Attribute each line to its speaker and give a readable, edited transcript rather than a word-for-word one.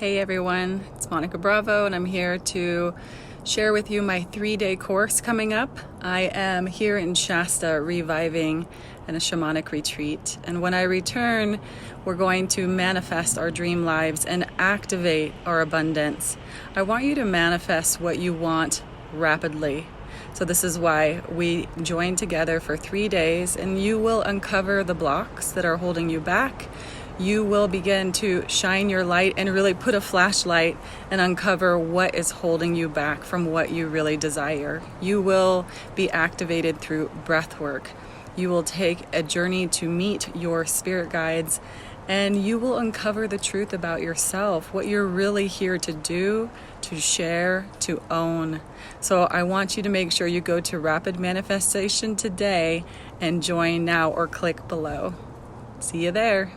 Speaker 1: Hey everyone, it's Monica Bravo and I'm here to share with you my 3-day course coming up. I am here in Shasta reviving in a shamanic retreat, and when I return we're going to manifest our dream lives and activate our abundance. I want you to manifest what you want rapidly. So this is why we join together for 3 days, and you will uncover the blocks that are holding you back. You will begin to shine your light and really put a flashlight and uncover what is holding you back from what you really desire. You will be activated through breath work. You will take a journey to meet your spirit guides, and you will uncover the truth about yourself, what you're really here to do, to share, to own. So I want you to make sure you go to Rapid Manifestation today and join now or click below. See you there.